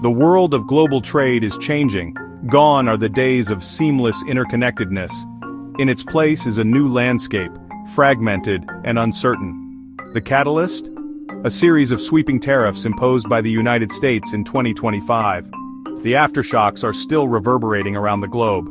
The world of global trade is changing. Gone are the days of seamless interconnectedness. In its place is a new landscape, fragmented and uncertain. The catalyst? A series of sweeping tariffs imposed by the United States in 2025. The aftershocks are still reverberating around the globe.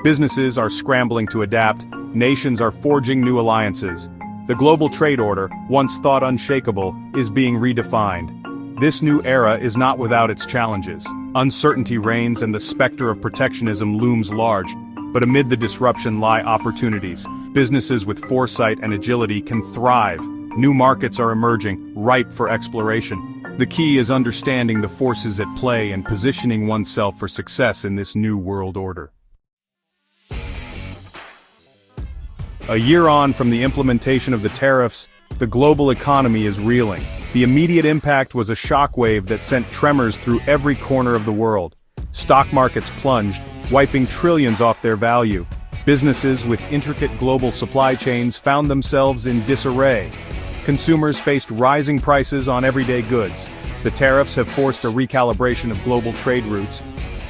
Businesses are scrambling to adapt, nations are forging new alliances. The global trade order, once thought unshakable, is being redefined. This new era is not without its challenges. Uncertainty reigns and the specter of protectionism looms large. But amid the disruption lie opportunities. Businesses with foresight and agility can thrive. New markets are emerging, ripe for exploration. The key is understanding the forces at play and positioning oneself for success in this new world order. A year on from the implementation of the tariffs, the global economy is reeling. The immediate impact was a shockwave that sent tremors through every corner of the world. Stock markets plunged, wiping trillions off their value. Businesses with intricate global supply chains found themselves in disarray. Consumers faced rising prices on everyday goods. The tariffs have forced a recalibration of global trade routes.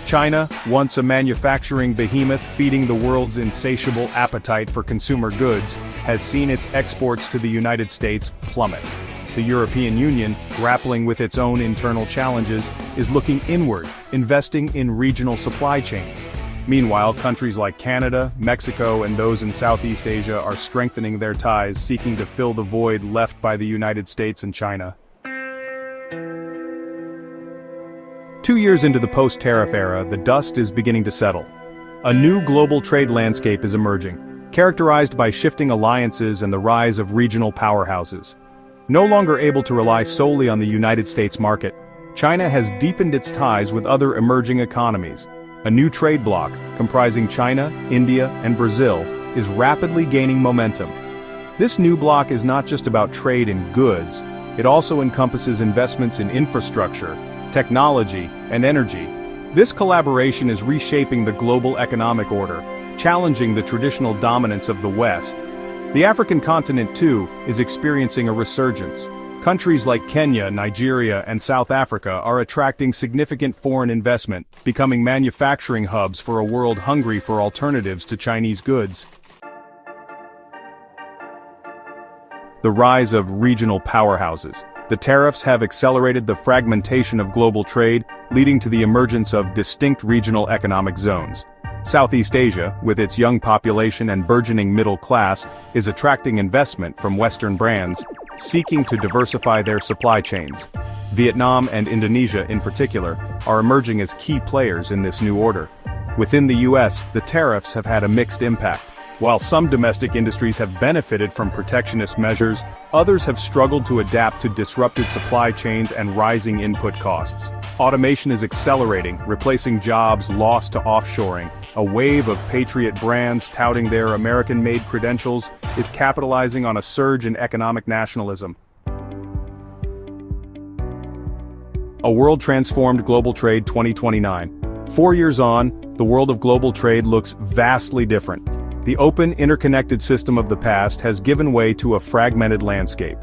China, once a manufacturing behemoth feeding the world's insatiable appetite for consumer goods, has seen its exports to the United States plummet. The European Union, grappling with its own internal challenges, is looking inward, investing in regional supply chains. Meanwhile, countries like Canada, Mexico, and those in Southeast Asia are strengthening their ties, seeking to fill the void left by the United States and China. 2 years into the post-tariff era, the dust is beginning to settle. A new global trade landscape is emerging, characterized by shifting alliances and the rise of regional powerhouses. No longer able to rely solely on the United States market, China has deepened its ties with other emerging economies. A new trade bloc, comprising China, India, and Brazil, is rapidly gaining momentum. This new bloc is not just about trade in goods, it also encompasses investments in infrastructure, technology, and energy. This collaboration is reshaping the global economic order, challenging the traditional dominance of the West. The African continent, too, is experiencing a resurgence. Countries like Kenya, Nigeria, and South Africa are attracting significant foreign investment, becoming manufacturing hubs for a world hungry for alternatives to Chinese goods. The rise of regional powerhouses. The tariffs have accelerated the fragmentation of global trade, leading to the emergence of distinct regional economic zones. Southeast Asia, with its young population and burgeoning middle class, is attracting investment from Western brands, seeking to diversify their supply chains. Vietnam and Indonesia, in particular, are emerging as key players in this new order. Within the US, the tariffs have had a mixed impact. While some domestic industries have benefited from protectionist measures, others have struggled to adapt to disrupted supply chains and rising input costs. Automation is accelerating, replacing jobs lost to offshoring. A wave of patriot brands touting their American-made credentials is capitalizing on a surge in economic nationalism. A World Transformed Global Trade 2029. 4 years on, the world of global trade looks vastly different. The open, interconnected system of the past has given way to a fragmented landscape.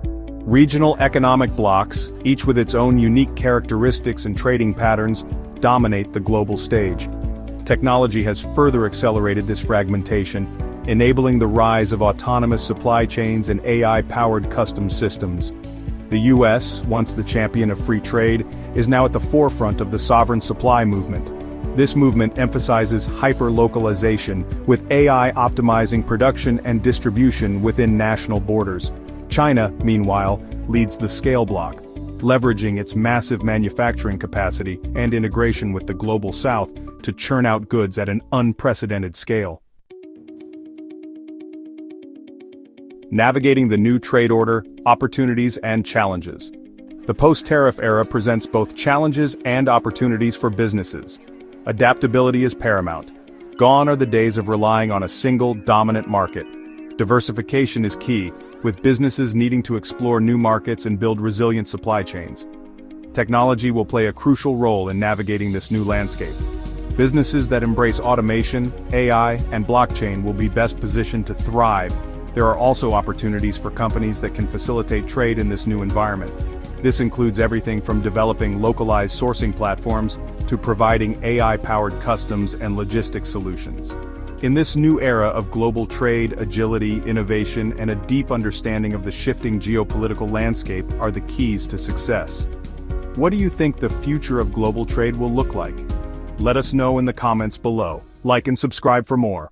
Regional economic blocs, each with its own unique characteristics and trading patterns, dominate the global stage. Technology has further accelerated this fragmentation, enabling the rise of autonomous supply chains and AI-powered customs systems. The US, once the champion of free trade, is now at the forefront of the sovereign supply movement. This movement emphasizes hyper-localization, with AI optimizing production and distribution within national borders. China, meanwhile, leads the scale bloc, leveraging its massive manufacturing capacity and integration with the global south to churn out goods at an unprecedented scale. Navigating the new trade order, opportunities and challenges. The post-tariff era presents both challenges and opportunities for businesses. Adaptability is paramount. Gone are the days of relying on a single, dominant market. Diversification is key, with businesses needing to explore new markets and build resilient supply chains. Technology will play a crucial role in navigating this new landscape. Businesses that embrace automation, AI, and blockchain will be best positioned to thrive. There are also opportunities for companies that can facilitate trade in this new environment. This includes everything from developing localized sourcing platforms to providing AI-powered customs and logistics solutions. In this new era of global trade, agility, innovation, and a deep understanding of the shifting geopolitical landscape are the keys to success. What do you think the future of global trade will look like? Let us know in the comments below. Like and subscribe for more.